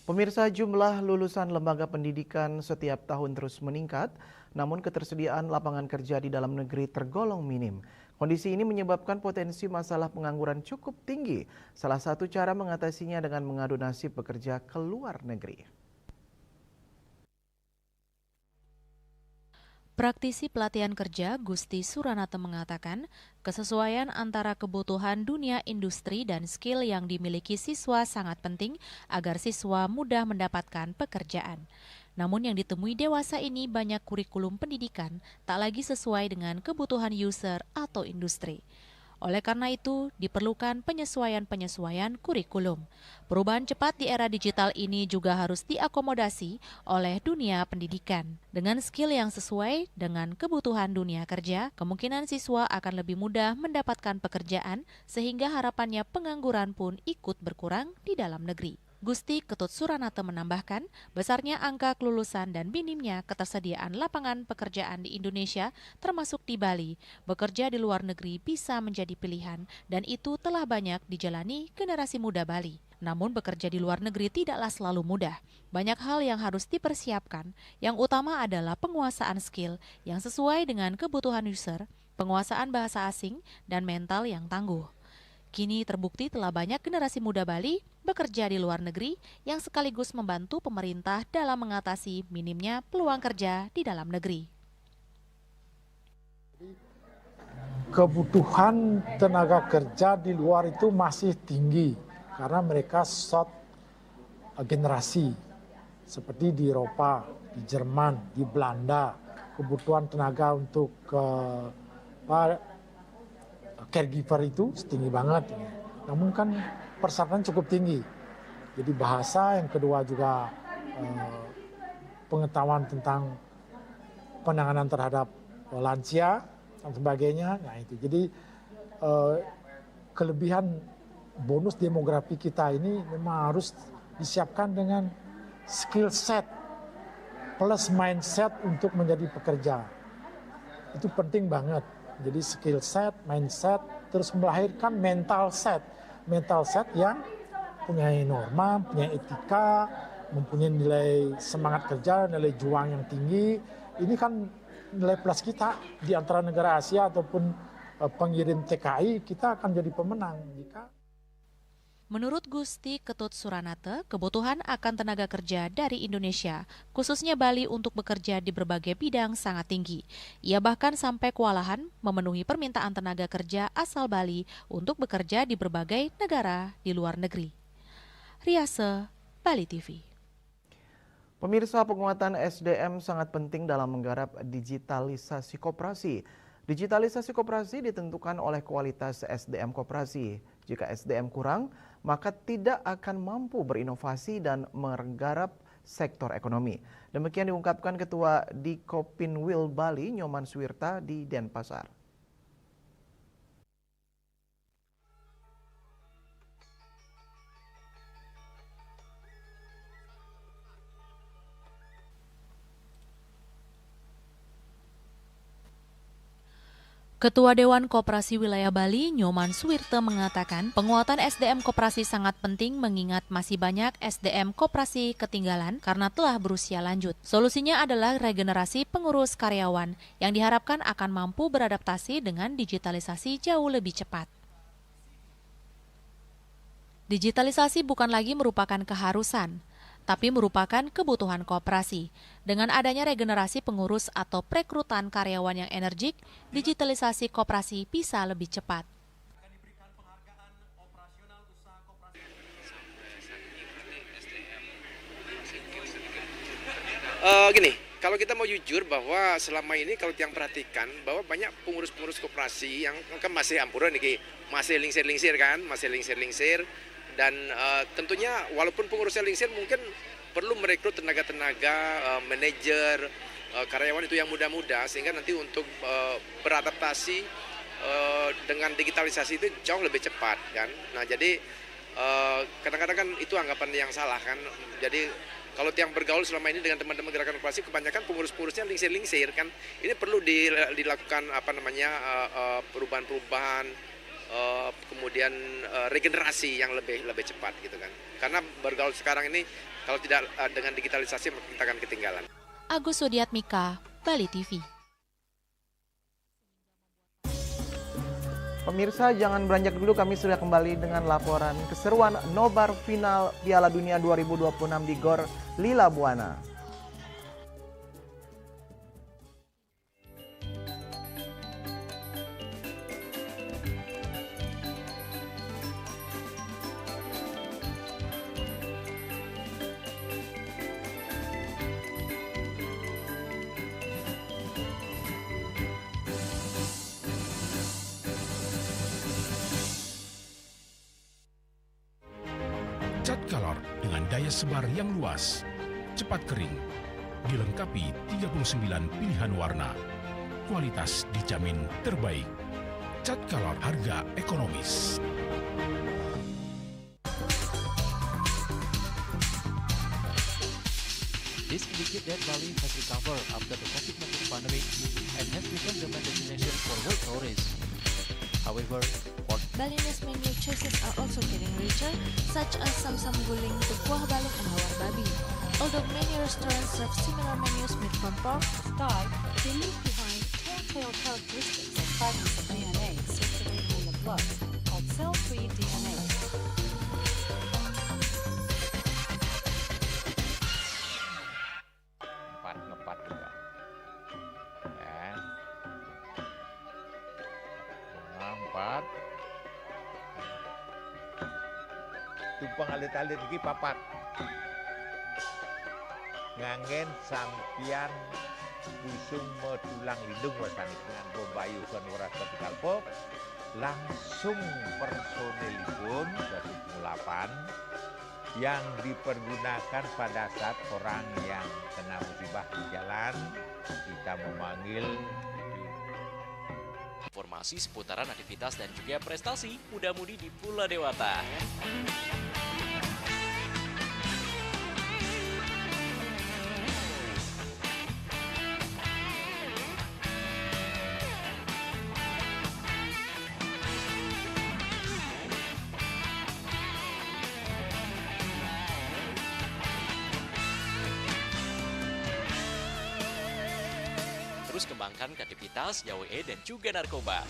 Pemirsa, jumlah lulusan lembaga pendidikan setiap tahun terus meningkat, namun ketersediaan lapangan kerja di dalam negeri tergolong minim. Kondisi ini menyebabkan potensi masalah pengangguran cukup tinggi. Salah satu cara mengatasinya dengan mengadu nasib bekerja ke luar negeri. Praktisi pelatihan kerja Gusti Suranata mengatakan, kesesuaian antara kebutuhan dunia industri dan skill yang dimiliki siswa sangat penting agar siswa mudah mendapatkan pekerjaan. Namun yang ditemui dewasa ini banyak kurikulum pendidikan tak lagi sesuai dengan kebutuhan user atau industri. Oleh karena itu, diperlukan penyesuaian-penyesuaian kurikulum. Perubahan cepat di era digital ini juga harus diakomodasi oleh dunia pendidikan. Dengan skill yang sesuai dengan kebutuhan dunia kerja, kemungkinan siswa akan lebih mudah mendapatkan pekerjaan sehingga harapannya pengangguran pun ikut berkurang di dalam negeri. Gusti Ketut Suranata menambahkan, besarnya angka kelulusan dan minimnya ketersediaan lapangan pekerjaan di Indonesia, termasuk di Bali, bekerja di luar negeri bisa menjadi pilihan dan itu telah banyak dijalani generasi muda Bali. Namun bekerja di luar negeri tidaklah selalu mudah. Banyak hal yang harus dipersiapkan. Yang utama adalah penguasaan skill yang sesuai dengan kebutuhan user, penguasaan bahasa asing, dan mental yang tangguh. Kini terbukti telah banyak generasi muda Bali bekerja di luar negeri yang sekaligus membantu pemerintah dalam mengatasi minimnya peluang kerja di dalam negeri. Kebutuhan tenaga kerja di luar itu masih tinggi karena mereka short generasi seperti di Eropa, di Jerman, di Belanda. Kebutuhan tenaga untuk caregiver itu tinggi banget. Namun kan persyaratan cukup tinggi. Jadi bahasa, yang kedua juga pengetahuan tentang penanganan terhadap lansia dan sebagainya. Nah itu jadi kelebihan bonus demografi kita ini memang harus disiapkan dengan skill set plus mindset untuk menjadi pekerja. Itu penting banget. Jadi skill set, mindset, terus melahirkan mental set. Mental set yang punya norma, punya etika, mempunyai nilai semangat kerja, nilai juang yang tinggi. Ini kan nilai plus kita di antara negara Asia ataupun pengirim TKI, kita akan jadi pemenang jika. Menurut Gusti Ketut Suranate, kebutuhan akan tenaga kerja dari Indonesia, khususnya Bali untuk bekerja di berbagai bidang sangat tinggi. Ia bahkan sampai kewalahan memenuhi permintaan tenaga kerja asal Bali untuk bekerja di berbagai negara di luar negeri. Riase, Bali TV. Pemirsa, penguatan SDM sangat penting dalam menggarap digitalisasi koperasi. Digitalisasi koperasi ditentukan oleh kualitas SDM koperasi. Jika SDM kurang, maka tidak akan mampu berinovasi dan menggarap sektor ekonomi. Demikian diungkapkan Ketua Dikopinwil Bali, Nyoman Suwirta di Denpasar. Ketua Dewan Koperasi Wilayah Bali, Nyoman Suwirta mengatakan penguatan SDM koperasi sangat penting mengingat masih banyak SDM koperasi ketinggalan karena telah berusia lanjut. Solusinya adalah regenerasi pengurus karyawan yang diharapkan akan mampu beradaptasi dengan digitalisasi jauh lebih cepat. Digitalisasi bukan lagi merupakan keharusan, tapi merupakan kebutuhan koperasi. Dengan adanya regenerasi pengurus atau perekrutan karyawan yang energik, digitalisasi koperasi bisa lebih cepat. Gini, kalau kita mau jujur bahwa selama ini kalau yang perhatikan bahwa banyak pengurus-pengurus koperasi yang kan masih ampuran nih, masih lingsir-lingsir kan, masih lingsir-lingsir. Dan tentunya walaupun pengurusnya lingsir mungkin perlu merekrut tenaga-tenaga, manajer, karyawan itu yang muda-muda sehingga nanti untuk beradaptasi dengan digitalisasi itu jauh lebih cepat kan. Nah jadi kadang-kadang kan itu anggapan yang salah kan. Jadi kalau yang bergaul selama ini dengan teman-teman gerakan koperasi kebanyakan pengurus-pengurusnya lingsir-lingsir kan. Ini perlu dilakukan perubahan-perubahan. Kemudian regenerasi yang lebih cepat gitu kan. Karena bergaul sekarang ini kalau tidak dengan digitalisasi kita akan ketinggalan. Agus Sudiatmika, Bali TV. Pemirsa, jangan beranjak dulu, kami sudah kembali dengan laporan keseruan nobar final Piala Dunia 2026 di Gor Lila Buana. Cat Color dengan daya sebar yang luas, cepat kering, dilengkapi 39 pilihan warna. Kualitas dijamin terbaik. Cat Color harga ekonomis. This indicates that Bali has recovered after the COVID-19 pandemic and has become the main destination for world tourists. However, Balinese menu choices are also getting richer, such as Samsam Guling, Kuah Balung, and Hawar Babi. Although many restaurants serve similar menus made from pork, style, they leave behind telltale characteristics of fragments of mayonnaise circulating in the blood, called cell-free DNA. Ngepat juga. Ya. Empat. Tumpang alit-alit lagi papat. Ngangen sampian busung metulang lindung wasani dengan bombayu kan waras vertikal pop. Langsung personelipun 108 yang dipergunakan pada saat orang yang kena musibah di jalan, kita memanggil. Informasi seputaran aktivitas dan juga prestasi muda-mudi di Pulau Dewata. Terus kembangkan kreativitas, YWE dan juga narkoba.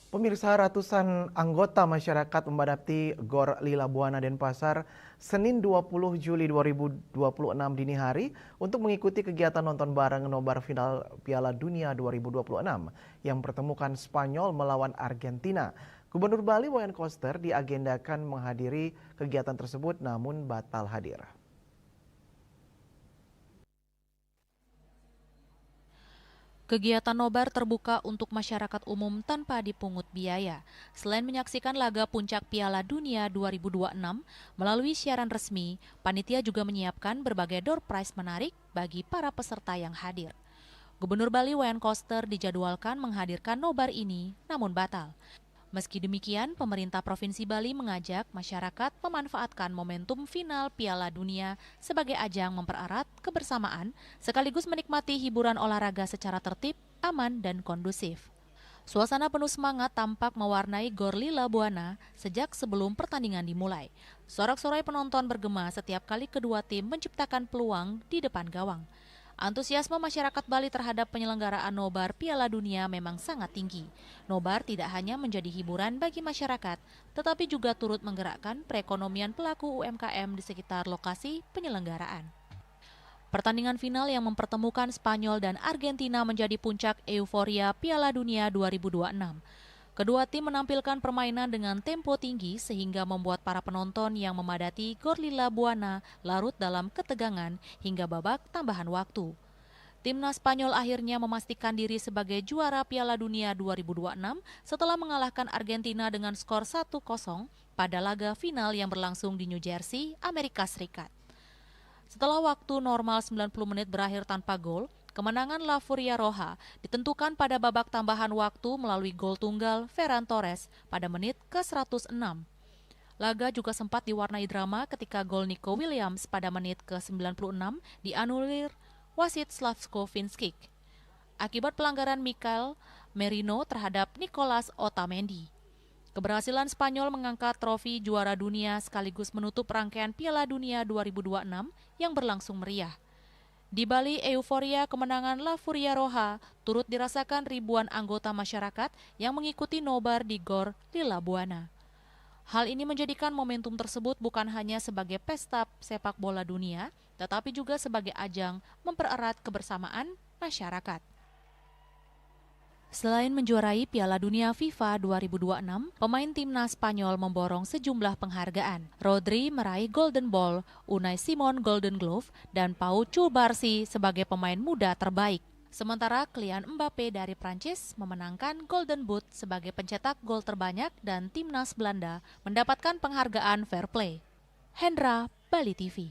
Pemirsa, ratusan anggota masyarakat memadati Gor Lila Buana Denpasar Senin 20 Juli 2026 dini hari untuk mengikuti kegiatan nonton bareng nobar final Piala Dunia 2026 yang mempertemukan Spanyol melawan Argentina. Gubernur Bali Wayan Koster diagendakan menghadiri kegiatan tersebut namun batal hadir. Kegiatan nobar terbuka untuk masyarakat umum tanpa dipungut biaya. Selain menyaksikan laga puncak Piala Dunia 2026 melalui siaran resmi, panitia juga menyiapkan berbagai door prize menarik bagi para peserta yang hadir. Gubernur Bali Wayan Koster dijadwalkan menghadirkan nobar ini, namun batal. Meski demikian, pemerintah Provinsi Bali mengajak masyarakat memanfaatkan momentum final Piala Dunia sebagai ajang mempererat kebersamaan sekaligus menikmati hiburan olahraga secara tertib, aman, dan kondusif. Suasana penuh semangat tampak mewarnai Gor Lila Buana sejak sebelum pertandingan dimulai. Sorak-sorai penonton bergema setiap kali kedua tim menciptakan peluang di depan gawang. Antusiasme masyarakat Bali terhadap penyelenggaraan nobar Piala Dunia memang sangat tinggi. Nobar tidak hanya menjadi hiburan bagi masyarakat, tetapi juga turut menggerakkan perekonomian pelaku UMKM di sekitar lokasi penyelenggaraan. Pertandingan final yang mempertemukan Spanyol dan Argentina menjadi puncak euforia Piala Dunia 2026. Kedua tim menampilkan permainan dengan tempo tinggi sehingga membuat para penonton yang memadati Gor Lila Buana larut dalam ketegangan hingga babak tambahan waktu. Timnas Spanyol akhirnya memastikan diri sebagai juara Piala Dunia 2026 setelah mengalahkan Argentina dengan skor 1-0 pada laga final yang berlangsung di New Jersey, Amerika Serikat. Setelah waktu normal 90 menit berakhir tanpa gol, kemenangan La Furia Roja ditentukan pada babak tambahan waktu melalui gol tunggal Ferran Torres pada menit ke-106. Laga juga sempat diwarnai drama ketika gol Nico Williams pada menit ke-96 dianulir wasit Slavko Vinskic akibat pelanggaran Mikel Merino terhadap Nicolas Otamendi. Keberhasilan Spanyol mengangkat trofi juara dunia sekaligus menutup rangkaian Piala Dunia 2026 yang berlangsung meriah. Di Bali, euforia kemenangan La Furia Roja turut dirasakan ribuan anggota masyarakat yang mengikuti nobar di Gor Lila Buana. Hal ini menjadikan momentum tersebut bukan hanya sebagai pesta sepak bola dunia, tetapi juga sebagai ajang mempererat kebersamaan masyarakat. Selain menjuarai Piala Dunia FIFA 2026, pemain timnas Spanyol memborong sejumlah penghargaan. Rodri meraih Golden Ball, Unai Simon Golden Glove, dan Pau Cubarsí sebagai pemain muda terbaik. Sementara Kylian Mbappe dari Prancis memenangkan Golden Boot sebagai pencetak gol terbanyak dan timnas Belanda mendapatkan penghargaan Fair Play. Hendra, Bali TV.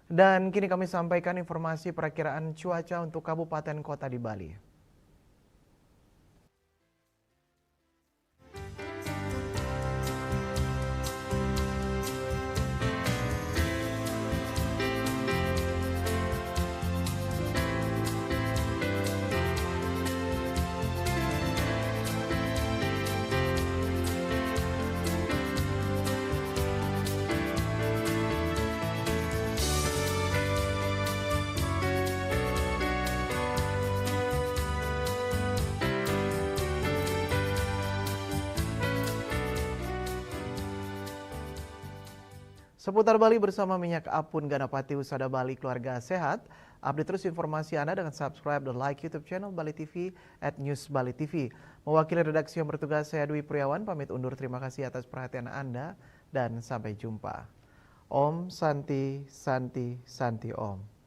Dan kini kami sampaikan informasi perakiraan cuaca untuk kabupaten kota di Bali. Seputar Bali bersama Minyak Apun Ganapati Usada Bali Keluarga Sehat. Update terus informasi Anda dengan subscribe dan like YouTube channel Bali TV @newsbali.tv. Mewakili redaksi yang bertugas, saya Dwi Priawan pamit undur. Terima kasih atas perhatian Anda dan sampai jumpa. Om Santi Santi Santi Om.